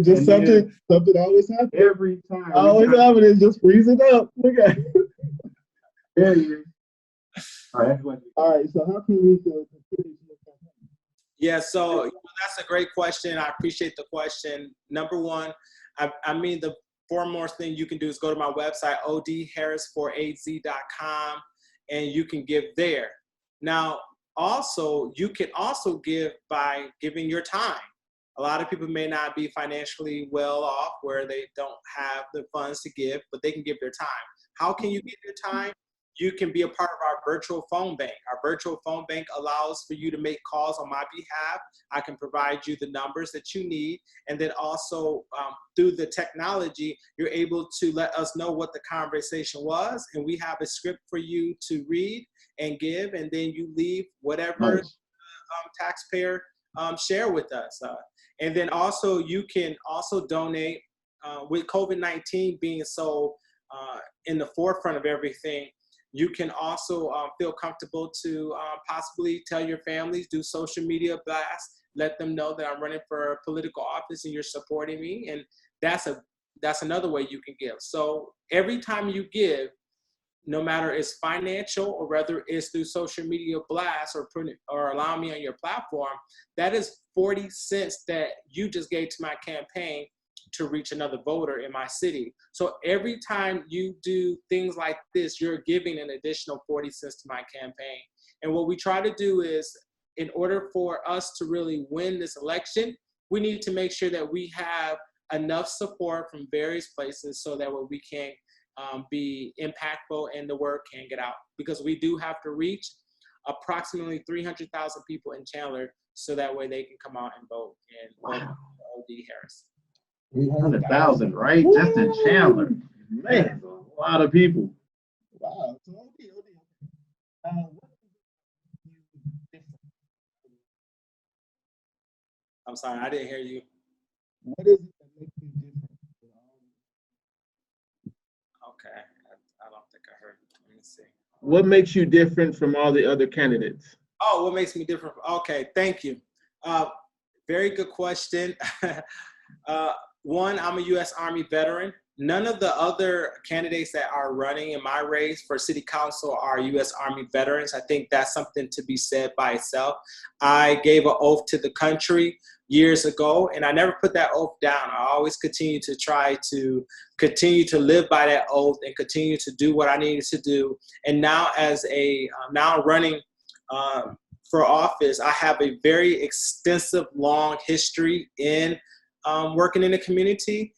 just something always happens. Every time. Always happens. It just freezing up. Look at it. There you go. All right. So how can we contribute to your campaign? Yeah, so that's a great question. I appreciate the question. Number one, I mean, the foremost thing you can do is go to my website, odharris4az.com, and you can give there. Now, also, you can also give by giving your time. A lot of people may not be financially well off where they don't have the funds to give, but they can give their time. How can you give your time? You can be a part of our virtual phone bank. Our virtual phone bank allows for you to make calls on my behalf. I can provide you the numbers that you need. And then also through the technology, you're able to let us know what the conversation was. And we have a script for you to read and give. And then you leave whatever taxpayer share with us. And then also you can also donate with COVID-19 being so in the forefront of everything. You can also feel comfortable to possibly tell your families, do social media blasts, let them know that I'm running for a political office and you're supporting me. And that's another way you can give. So every time you give, no matter it's financial or whether it's through social media blasts or allow me on your platform, that is 40 cents that you just gave to my campaign to reach another voter in my city. So every time you do things like this, you're giving an additional 40 cents to my campaign. And what we try to do is, in order for us to really win this election, we need to make sure that we have enough support from various places so that we can be impactful and the word can get out. Because we do have to reach approximately 300,000 people in Chandler so that way they can come out and vote and vote for OD Harris. 300,000, right? Woo! Just in Chandler. Man, a lot of people. Wow. So, okay. I'm sorry, I didn't hear you. What is it that makes you different? Okay, I don't think I heard. Let me see. What makes you different from all the other candidates? Oh, what makes me different? Okay, thank you. Very good question. One, I'm a U.S. Army veteran. None of the other candidates that are running in my race for city council are U.S. Army veterans. I think that's something to be said by itself. I gave an oath to the country years ago, and I never put that oath down. I always continue to try to live by that oath and continue to do what I needed to do. And now as now running for office, I have a very extensive, long history in working in the community.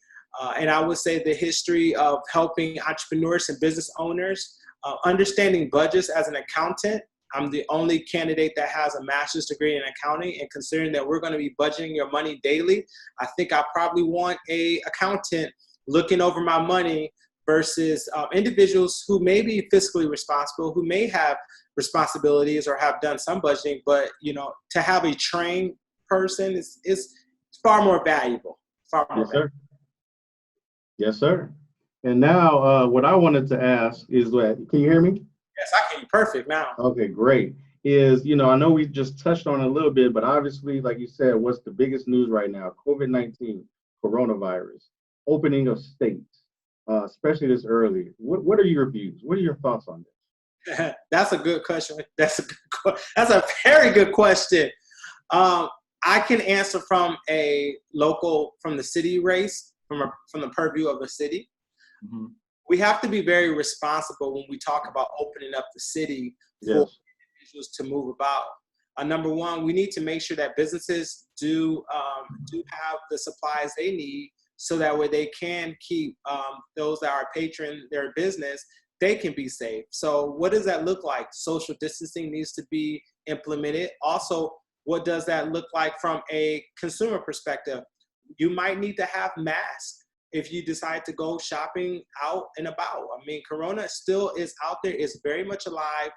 And I would say the history of helping entrepreneurs and business owners, understanding budgets as an accountant. I'm the only candidate that has a master's degree in accounting, and considering that we're going to be budgeting your money daily, I think I probably want an accountant looking over my money versus individuals who may be fiscally responsible, who may have responsibilities or have done some budgeting, but to have a trained person is far more valuable. Far more valuable. Sir. Yes, sir. And now what I wanted to ask is that, can you hear me? Yes, I can. Perfect now. Okay, great. I know we just touched on it a little bit, but obviously, like you said, what's the biggest news right now? COVID-19, coronavirus, opening of states, especially this early. What are your views? What are your thoughts on this? That's a good question. That's a very good question. I can answer from the city race, from the purview of the city. Mm-hmm. We have to be very responsible when we talk about opening up the city for individuals to move about. Number one, we need to make sure that businesses do have the supplies they need so that way they can keep those that are patron their business, they can be safe. So what does that look like? Social distancing needs to be implemented. Also, what does that look like from a consumer perspective? You might need to have masks if you decide to go shopping out and about. I mean, Corona still is out there. It's very much alive.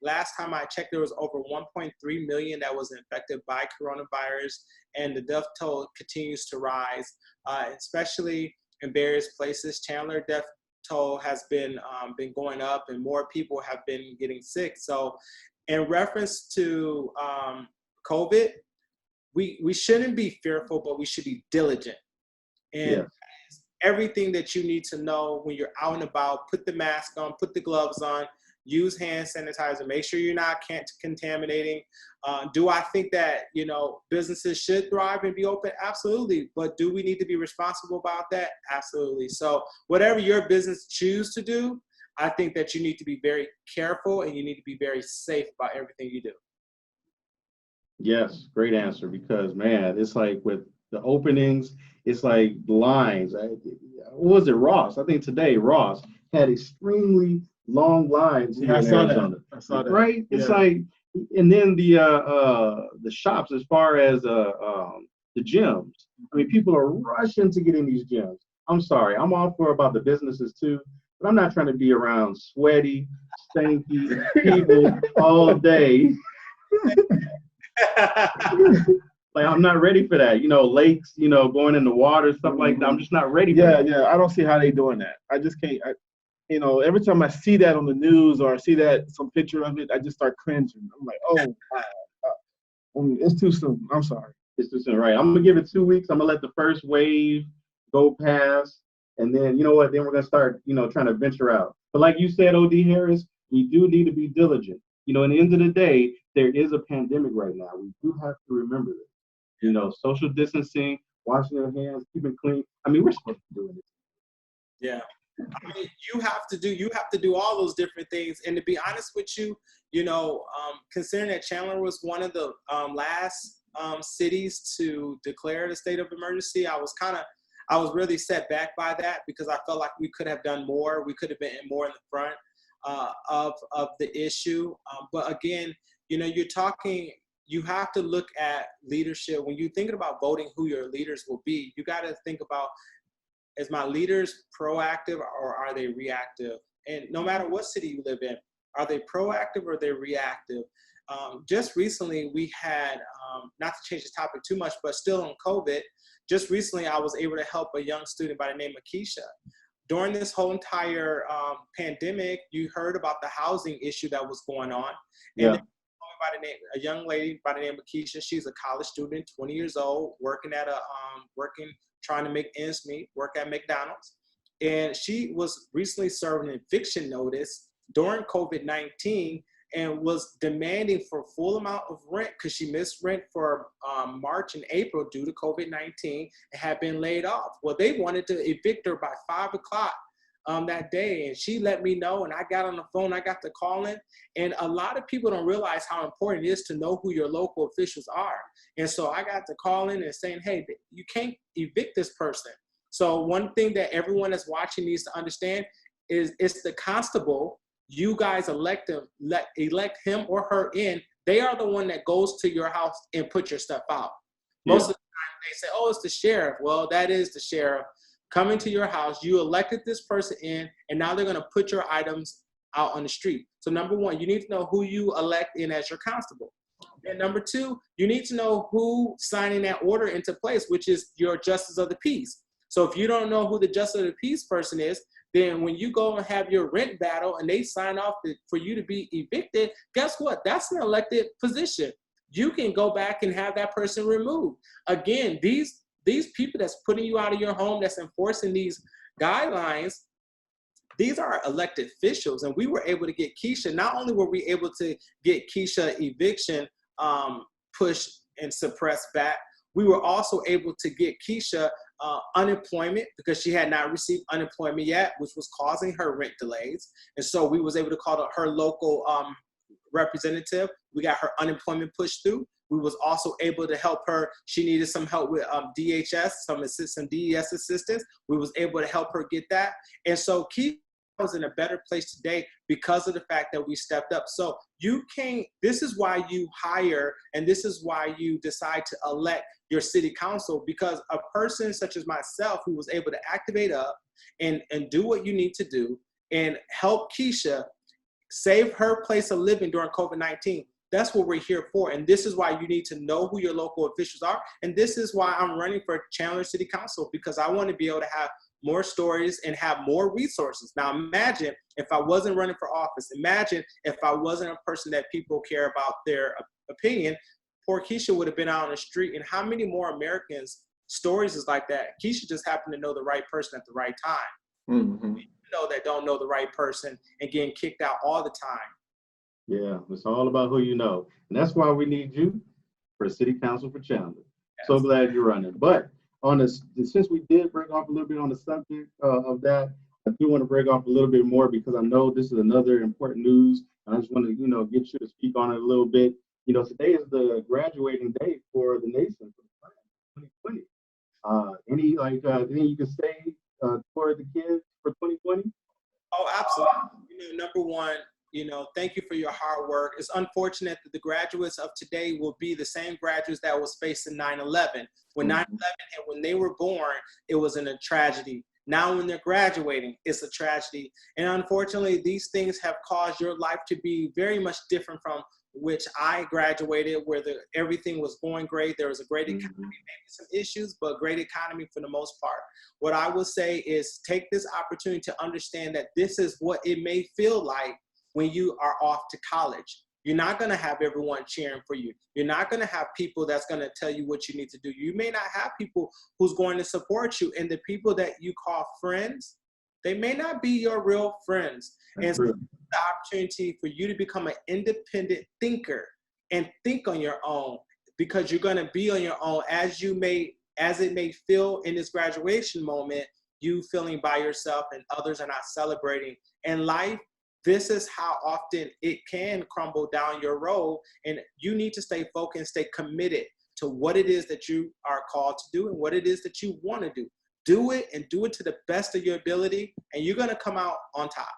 Last time I checked, there was over 1.3 million that was infected by coronavirus, and the death toll continues to rise, especially in various places. Chandler death toll has been going up, and more people have been getting sick. So in reference to COVID, we shouldn't be fearful, but we should be diligent. And Yes. everything that you need to know when you're out and about, put the mask on, put the gloves on, use hand sanitizer, make sure you're not contaminating. Do I think that, businesses should thrive and be open? Absolutely. But do we need to be responsible about that? Absolutely. So whatever your business choose to do, I think that you need to be very careful and you need to be very safe about everything you do. Yes, great answer. Because man, it's like with the openings, it's like lines. What was it, Ross? I think today Ross had extremely long lines here Yeah, I in saw Arizona. that. I saw that. Right? It's Yeah. like, and then the shops as far as the gyms. I mean, people are rushing to get in these gyms. I'm sorry, I'm all for about the businesses too, but I'm not trying to be around sweaty, stanky people all day. Like, I'm not ready for that. Lakes, going in the water, stuff like that. I'm just not ready for Yeah, that. yeah. I don't see how they doing that. I just can't. Every time I see that on the news or I see that some picture of it, I just start cringing. I'm like, oh, it's too soon. I'm sorry. It's just right. I'm gonna give it 2 weeks. I'm gonna let the first wave go past, and then you know what? Then we're gonna start, trying to venture out. But like you said, OD Harris, we do need to be diligent. At the end of the day, there is a pandemic right now. We do have to remember this. Social distancing, washing your hands, keeping clean. I mean, we're supposed to be doing this. Yeah. I mean, you have to do all those different things. And to be honest with you, considering that Chandler was one of the last cities to declare the state of emergency, I was really set back by that because I felt like we could have done more. We could have been more in the front of the issue. But again, you have to look at leadership. When you're thinking about voting who your leaders will be, you got to think about, is my leaders proactive or are they reactive? And no matter what city you live in, are they proactive or are they reactive? Just recently, we had, not to change the topic too much, but still on COVID, just recently I was able to help a young student by the name of Keisha. During this whole entire pandemic, you heard about the housing issue that was going on. Yeah. And a young lady by the name of Keisha, she's a college student, 20 years old, trying to make ends meet, work at McDonald's. And she was recently served an eviction notice during COVID-19 and was demanding for full amount of rent because she missed rent for March and April due to COVID-19 and had been laid off. Well, they wanted to evict her by 5 o'clock that day. And she let me know, and I got on the phone, I got to calling. And a lot of people don't realize how important it is to know who your local officials are. And so I got to calling and saying, hey, you can't evict this person. So one thing that everyone that's watching needs to understand is it's the constable. You guys elect him or her in. They are the one that goes to your house and put your stuff out. Most of the time they say, oh, it's the sheriff. Well, that is the sheriff coming to your house. You elected this person in, and now they're going to put your items out on the street. So number one, you need to know who you elect in as your constable. And number two, you need to know who signing that order into place, which is your justice of the peace. So if you don't know who the justice of the peace person is, then when you go and have your rent battle and they sign off for you to be evicted, guess what? That's an elected position. You can go back and have that person removed. Again, these people that's putting you out of your home, that's enforcing these guidelines, these are elected officials. And we were able to get Keisha, not only were we able to get Keisha eviction pushed and suppressed back, we were also able to get Keisha unemployment because she had not received unemployment yet, which was causing her rent delays. And so we was able to call her local representative. We got her unemployment pushed through. We was also able to help her. She needed some help with DHS, some DES assistance. We was able to help her get that. And so Keisha was in a better place today because of the fact that we stepped up. So this is why you hire and this is why you decide to elect your city council, because a person such as myself who was able to activate up and do what you need to do and help Keisha save her place of living during COVID-19, that's what we're here for. And this is why you need to know who your local officials are. And this is why I'm running for Chandler City Council, because I want to be able to have more stories and have more resources. Now, imagine if I wasn't running for office. Imagine if I wasn't a person that people care about their opinion. poor Keisha would have been out on the street. And how many more Americans stories is like that? Keisha just happened to know the right person at the right time. Mm-hmm. That don't know the right person and getting kicked out all the time. Yeah, it's all about who you know. And that's why we need you for City Council for Chandler. Yes. So glad you're running. But on this, since we did break off a little bit on the subject of that, I do want to break off a little bit more because I know this is another important news. And I just want to, get you to speak on it a little bit. Today is the graduating day for the nation for the class 2020. Anything you can say for the kids for 2020? Oh, absolutely. Number one, thank you for your hard work. It's unfortunate that the graduates of today will be the same graduates that was facing 9/11. When 9/11 and when they were born, it was in a tragedy. Now when they're graduating, it's a tragedy. And unfortunately, these things have caused your life to be very much different from which I graduated, where everything was going great. There was a great economy, maybe some issues, but great economy for the most part. What I would say is take this opportunity to understand that this is what it may feel like when you are off to college. You're not going to have everyone cheering for you. You're not going to have people that's going to tell you what you need to do. You may not have people who's going to support you. And the people that you call friends, they may not be your real friends. And so the opportunity for you to become an independent thinker and think on your own, because you're going to be on your own as it may feel in this graduation moment, you feeling by yourself and others are not celebrating. In life, this is how often it can crumble down your road, and you need to stay focused, stay committed to what it is that you are called to do and what it is that you want to do. Do it and do it to the best of your ability, and you're going to come out on top.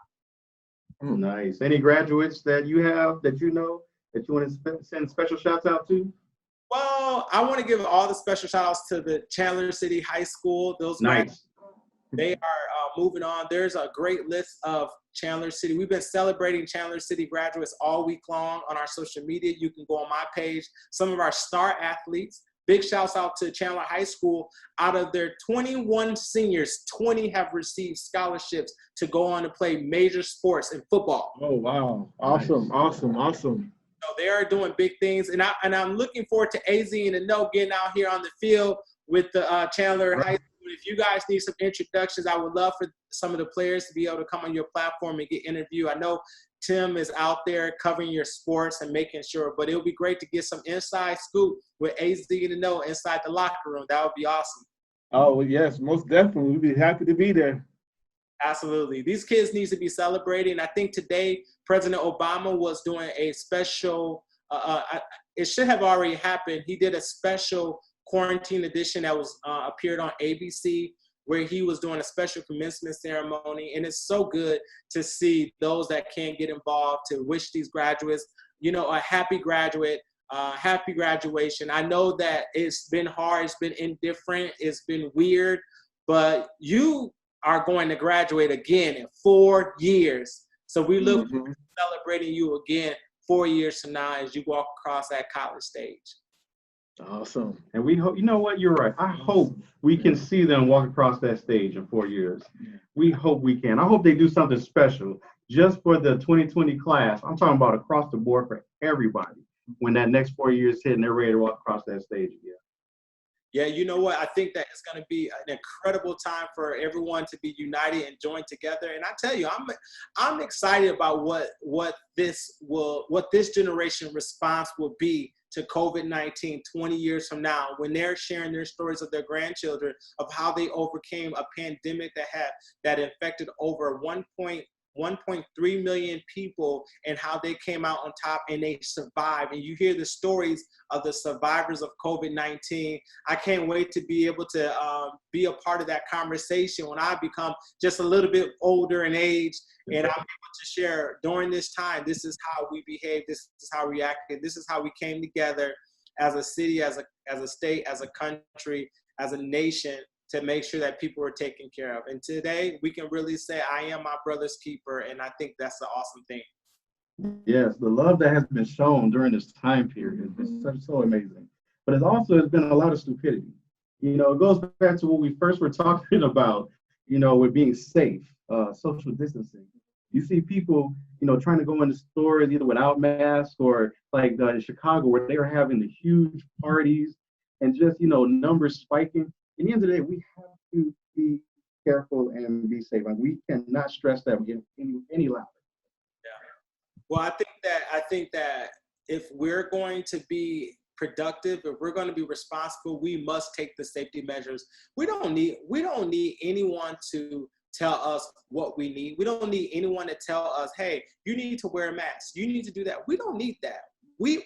Nice. Any graduates that you have that you know that you want to send special shouts out to? Well, I want to give all the special shout outs to the Chandler City High School. Those nice. They are moving on. There's a great list of Chandler City. We've been celebrating Chandler City graduates all week long on our social media. You can go on my page. Some of our star athletes. Big shouts out to Chandler High School. Out of their 21 seniors, 20 have received scholarships to go on to play major sports in football. Oh, wow. Awesome, awesome, awesome. So they are doing big things. And I'm looking forward to AZ and the No getting out here on the field with the Chandler High School. If you guys need some introductions, I would love for some of the players to be able to come on your platform and get interviewed. I know Tim is out there covering your sports and making sure, but it would be great to get some inside scoop with AZ and the No inside the locker room. That would be awesome. Oh, well, yes, most definitely. We'd be happy to be there. Absolutely. These kids need to be celebrated. And I think today President Obama was doing a special, it should have already happened. He did a special quarantine edition that was appeared on ABC, where he was doing a special commencement ceremony. And it's so good to see those that can get involved, to wish these graduates, a happy graduation. I know that it's been hard, it's been indifferent, it's been weird, but you are going to graduate again in 4 years. So we look forward to celebrating you again 4 years from now as you walk across that college stage. Awesome. And we hope, you're right. I hope we can see them walk across that stage in 4 years. We hope we can. I hope they do something special just for the 2020 class. I'm talking about across the board for everybody when that next 4 years hit and they're ready to walk across that stage again. Yeah, you know what? I think that it's going to be an incredible time for everyone to be united and join together. And I tell you, I'm excited about what this generation response will be to COVID-19 20 years from now, when they're sharing their stories of their grandchildren, of how they overcame a pandemic that infected over 1.3 million people, and how they came out on top and they survived. And you hear the stories of the survivors of COVID-19. I can't wait to be able to be a part of that conversation when I become just a little bit older in age, and I'm able to share during this time, this is how we behaved, this is how we acted, this is how we came together as a city, as a state, as a country, as a nation, to make sure that people are taken care of. And today we can really say, I am my brother's keeper. And I think that's an awesome thing. Yes, the love that has been shown during this time period has been so amazing. But has been a lot of stupidity. It goes back to what we first were talking about, with being safe, social distancing. You see people, trying to go into stores either without masks or like in Chicago where they were having the huge parties and just, numbers spiking. At the end of the day, we have to be careful and be safe. Like we cannot stress that any louder. Well, I think that if we're going to be productive, if we're going to be responsible, we must take the safety measures. We don't need anyone to tell us what we need. We don't need anyone to tell us, hey, you need to wear a mask. You need to do that. We don't need that.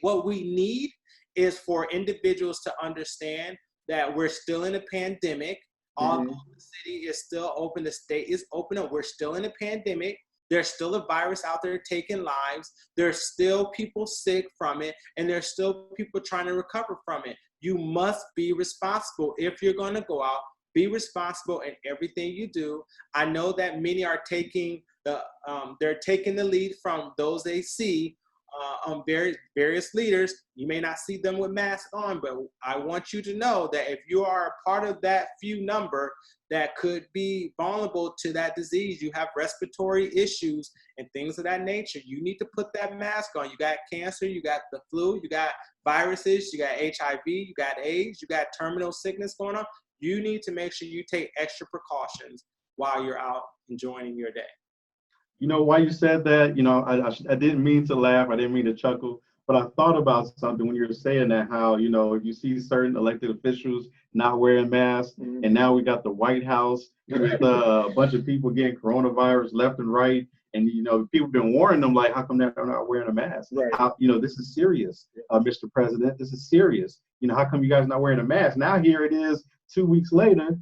What we need is for individuals to understand that we're still in a pandemic. Although the city is still open, the state is open up, we're still in a pandemic. There's still a virus out there taking lives. There's still people sick from it, and there's still people trying to recover from it. You must be responsible. If you're going to go out, be responsible in everything you do. I know that many are taking they're taking the lead from those they see on various leaders. You may not see them with masks on, but I want you to know that if you are a part of that few number that could be vulnerable to that disease, you have respiratory issues and things of that nature, you need to put that mask on. You got cancer, you got the flu, you got viruses, you got HIV, you got AIDS, you got terminal sickness going on. You need to make sure you take extra precautions while you're out enjoying your day. Why you said that, I didn't mean to laugh. I didn't mean to chuckle, but I thought about something when you were saying that, how, if you see certain elected officials not wearing masks, and now we got the White House with a bunch of people getting coronavirus left and right. And, people have been warning them, like, how come they're not wearing a mask? Right. How, this is serious, Mr. President, this is serious. How come you guys not wearing a mask? Now here it is 2 weeks later,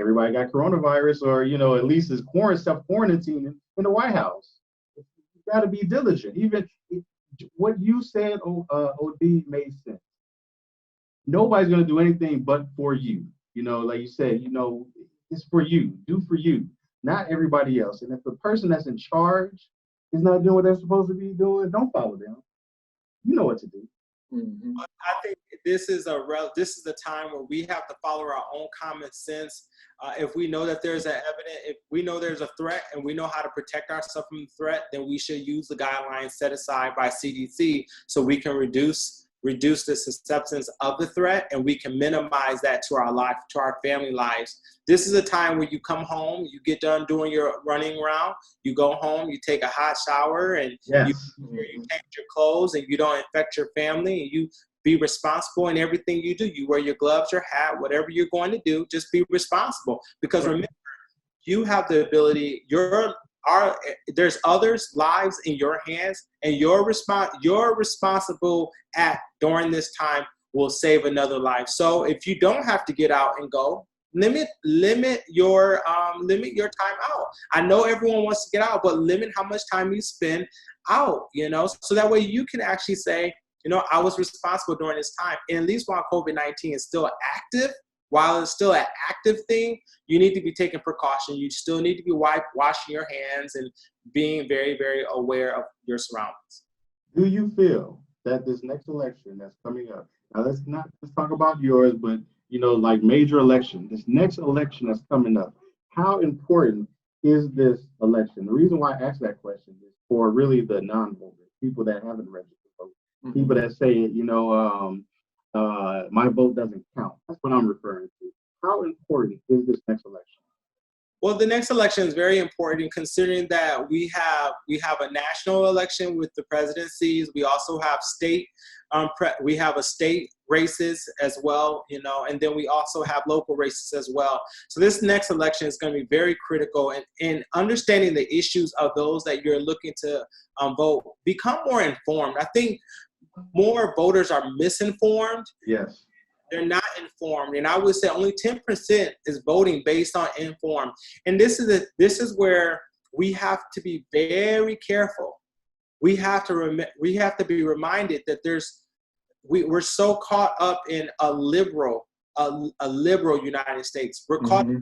everybody got coronavirus, or, at least is self-quarantining in the White House. You got to be diligent. Even what you said, OD, made sense. Nobody's going to do anything but for you. Like you said, it's for you. Do for you, not everybody else. And if the person that's in charge is not doing what they're supposed to be doing, don't follow them. You know what to do. Mm-hmm. I think this is a time where we have to follow our own common sense. If we know that if we know there's a threat and we know how to protect ourselves from the threat, then we should use the guidelines set aside by CDC so we can reduce the susceptibility of the threat, and we can minimize that to our life, to our family lives. This is a time where you come home, you get done doing your running around, you go home, you take a hot shower, and you change your clothes, and you don't infect your family, and you be responsible in everything you do. You wear your gloves, your hat, whatever you're going to do, just be responsible. Because remember, you have the ability, there's others' lives in your hands, and you're responsible during this time will save another life. So if you don't have to get out and go, limit your time out. I know everyone wants to get out, but limit how much time you spend out, so that way you can actually say, I was responsible during this time. And at least while COVID-19 is still active, while it's still an active thing, you need to be taking precaution. You still need to be washing your hands and being very, very aware of your surroundings. Do you feel that this next election that's coming up, now let's talk about yours, but like major election, this next election that's coming up, how important is this election? The reason why I asked that question is for really the non-voters, people that haven't registered to vote, people that say, my vote doesn't count. That's what I'm referring to. How important is this next election? Well, the next election is very important, considering that we have a national election with the presidencies. We also have state races as well, and then we also have local races as well. So this next election is going to be very critical in understanding the issues of those that you're looking to vote. Become more informed. I think more voters are misinformed. Yes. They're not informed. And I would say only 10% is voting based on informed. And this is where we have to be very careful. We have to be reminded that we're so caught up in a liberal United States. We're caught up in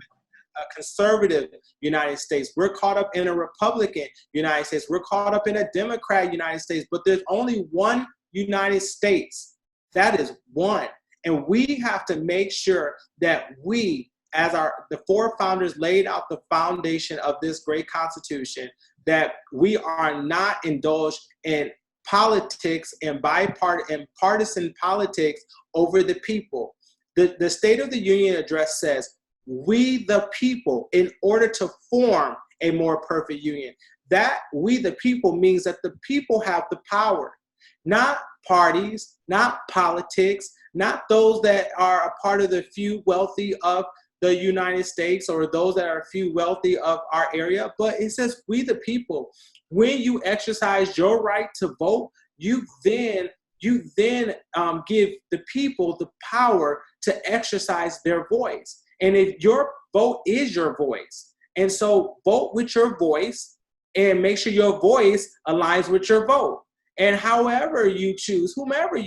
a conservative United States. We're caught up in a Republican United States. We're caught up in a Democrat United States. But there's only one United States. That is one. And we have to make sure that we, as the four founders laid out the foundation of this great Constitution, that we are not indulged in politics and partisan politics over the people. The State of the Union address says, we the people, in order to form a more perfect union. That we the people means that the people have the power, not parties, not politics, not those that are a part of the few wealthy of the United States or those that are few wealthy of our area, but it says we the people. When you exercise your right to vote, you then give the people the power to exercise their voice. And if your vote is your voice, and so vote with your voice and make sure your voice aligns with your vote. And however you choose, whomever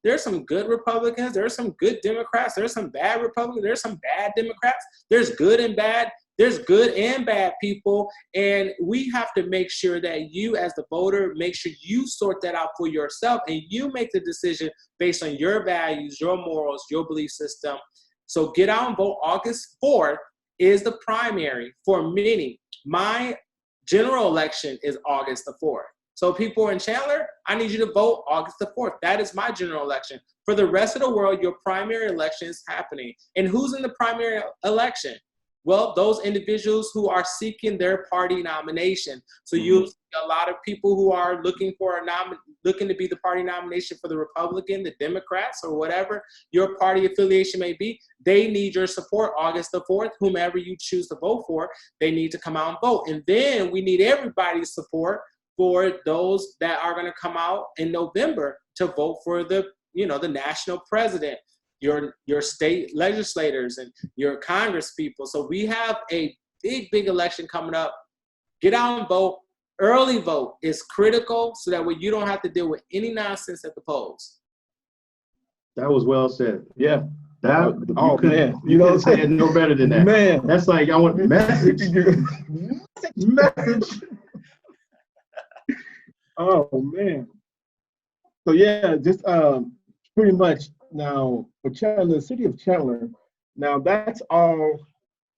there's some good Republicans, there's some good Democrats, there's some bad Republicans, there's some bad Democrats, there's good and bad people. And we have to make sure that you as the voter, make sure you sort that out for yourself and you make the decision based on your values, your morals, your belief system. So get out and vote. August 4th is the primary for many. My general election is August the 4th. So people in Chandler, I need you to vote August the 4th. That is my general election. For the rest of the world, your primary election is happening. And who's in the primary election? Well, those individuals who are seeking their party nomination. So you see a lot of people who are looking for looking to be the party nomination for the Republican, the Democrats, or whatever your party affiliation may be. They need your support August the 4th. Whomever you choose to vote for, they need to come out and vote. And then we need everybody's support for those that are going to come out in November to vote for the national president, your state legislators and your Congress people. So we have a big election coming up. Get out and vote. Early vote is critical so that way you don't have to deal with any nonsense at the polls. That was well said. Yeah. Man. You know, say it no better than that. Man. That's like, I want message. Message. Oh man. So yeah, just pretty much now for Chandler, the city of Chandler. Now that's all.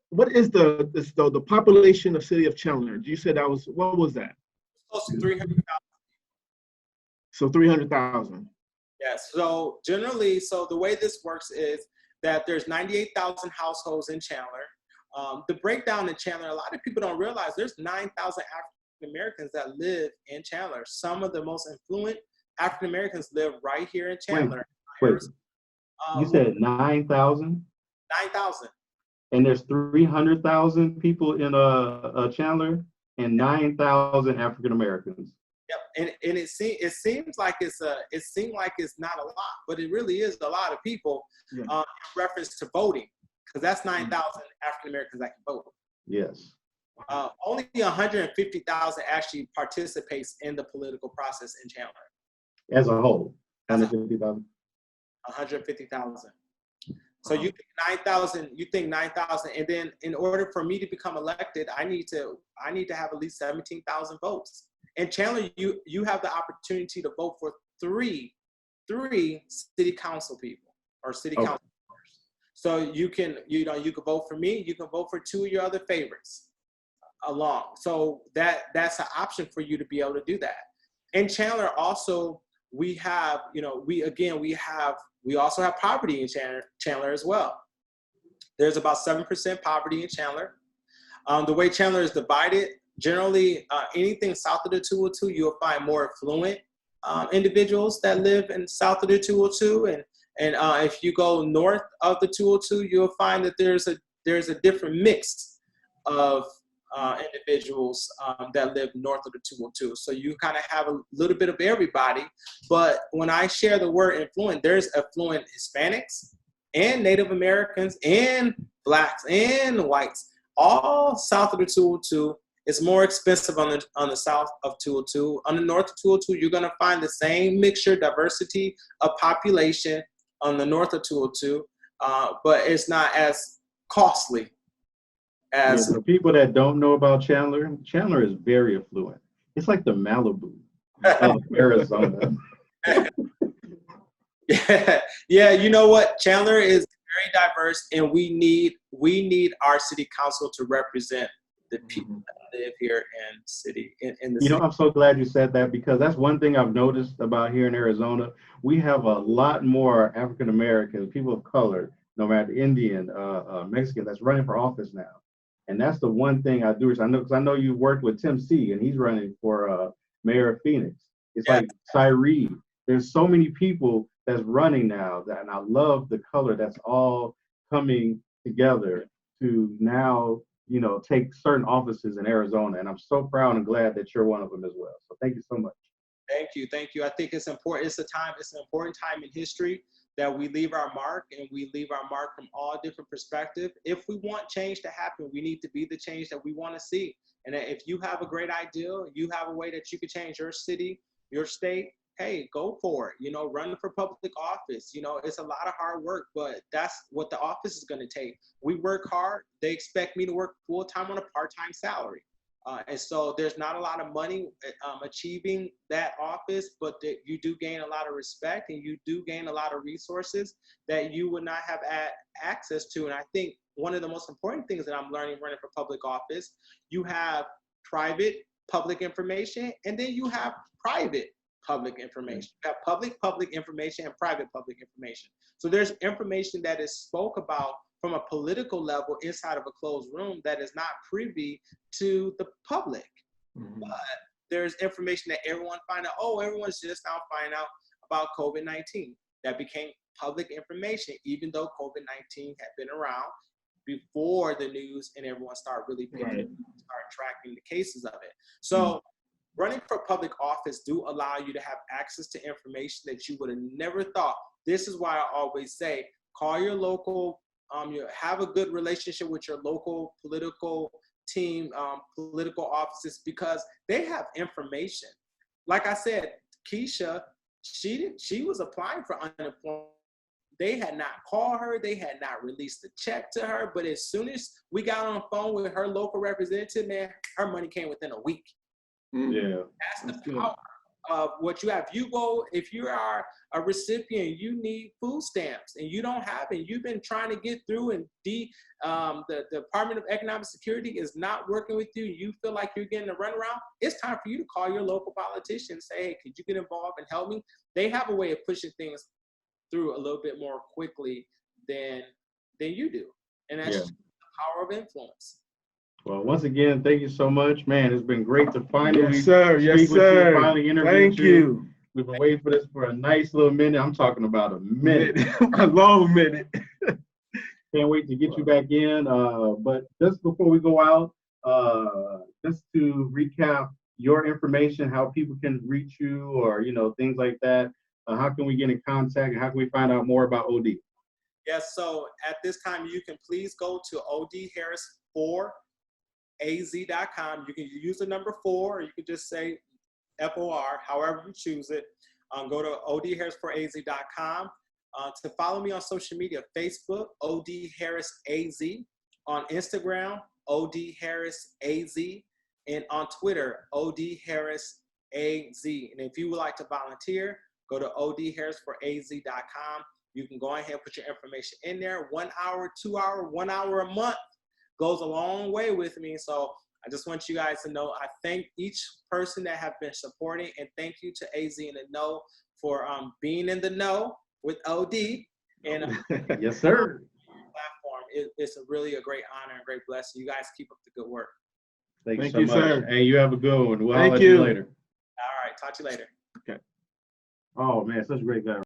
What is the population of city of Chandler? You said that was, what was that? Close to 300,000. So 300,000. Yes. So generally, the way this works is that there's 98,000 households in Chandler. The breakdown in Chandler, a lot of people don't realize there's 9,000 African Americans that live in Chandler. Some of the most influent African Americans live right here in Chandler. Wait. You said 9,000? 9,000. And there's 300,000 people in Chandler and 9,000 African Americans. Yep, and it seems like it's not a lot, but it really is a lot of people in reference to voting, because that's 9,000 African Americans that can vote. Yes. Only 150,000 actually participates in the political process in Chandler. As a whole, 150,000. 150,000. So you think 9,000, and then in order for me to become elected, I need to have at least 17,000 votes. In Chandler, you have the opportunity to vote for three city council people or city council members. So you can vote for me, you can vote for two of your other favorites along. So that's an option for you to be able to do that. In Chandler also, we have, we also have poverty in Chandler as well. There's about 7% poverty in Chandler. The way Chandler is divided, generally anything south of the 202, you'll find more affluent individuals that live in south of the 202. And if you go north of the 202, you'll find that there's a different mix of individuals that live north of the 202. So you kind of have a little bit of everybody. But when I share the word affluent, there's affluent Hispanics and Native Americans and Blacks and whites, all south of the 202. It's more expensive on the south of 202. On the north of 202, you're going to find the same mixture, diversity of population on the north of 202, but it's not as costly. As for people that don't know about Chandler, Chandler is very affluent. It's like the Malibu of Arizona. Yeah, you know what? Chandler is very diverse, and we need our city council to represent the people that live here in the city. In the You know, city. I'm so glad you said that because that's one thing I've noticed about here in Arizona. We have a lot more African Americans, people of color, no matter Indian, Mexican, that's running for office now. And that's the one thing I do. Is I know because I know you worked with Tim C. and he's running for mayor of Phoenix. It's Yeah. like Cyree. There's so many people that's running now that, and I love the color that's all coming together to now, you know, take certain offices in Arizona. And I'm so proud and glad that you're one of them as well. So thank you so much. Thank you, thank you. I think it's important. It's an important time in history that we leave our mark, and we leave our mark from all different perspectives. If we want change to happen, we need to be the change that we want to see. And if you have a great idea, you have a way that you could change your city, your state, hey, go for it. You know, run for public office. You know, it's a lot of hard work, but that's what the office is going to take. We work hard. They expect me to work full time on a part-time salary. And so there's not a lot of money achieving that office, but you do gain a lot of respect, and you do gain a lot of resources that you would not have access to. And I think one of the most important things that I'm learning running for public office, you have private public information, and then you have private public information. You have public information and private public information. So there's information that is spoke about from a political level inside of a closed room that is not privy to the public. But there's information that everyone find out. Oh, everyone's just now finding out about COVID-19. That became public information, even though COVID-19 had been around before the news and everyone started really start tracking the cases of it. So running for public office do allow you to have access to information that you would have never thought. This is why I always say, call your local, you have a good relationship with your local political team, political offices, because they have information. Like I said, Keisha, she was applying for unemployment. They had not called her. They had not released the check to her. But as soon as we got on the phone with her local representative, man, her money came within a week. Yeah. That's the power of what you have. If you are a recipient, you need food stamps and you don't have it. You've been trying to get through, and the Department of Economic Security is not working with you. You feel like you're getting a runaround. It's time for you to call your local politician and say, hey, could you get involved and help me? They have a way of pushing things through a little bit more quickly than you do. And that's the power of influence. Well, once again, thank you so much, man. It's been great to finally Yes, sir. Yes, speak with you, sir. finally interview Thank you. We've been waiting for this for a nice little minute. I'm talking about a minute. A long minute. Can't wait to get you back in. But just before we go out, just to recap your information, how people can reach you, or things like that. How can we get in contact, and how can we find out more about OD? Yes. So at this time, you can please go to odharris4az.com. You can use the number 4, or you can just say FOR, however you choose it. Go to odharris4az.com. To follow me on social media, Facebook, odharrisaz, on Instagram, odharrisaz, and on Twitter, odharrisaz. And if you would like to volunteer, go to odharris4az.com. You can go ahead and put your information in there. 1 hour, 2 hour, 1 hour a month goes a long way with me. So I just want you guys to know I thank each person that have been supporting, and thank you to AZ and the Know for being in the know with OD. And yes, sir. Platform. It's really a great honor and great blessing. You guys keep up the good work. Thank you so much. Sir. Hey, you have a good one. We'll thank holler at you later. All right. Talk to you later. Okay. Oh, man, such a great guy.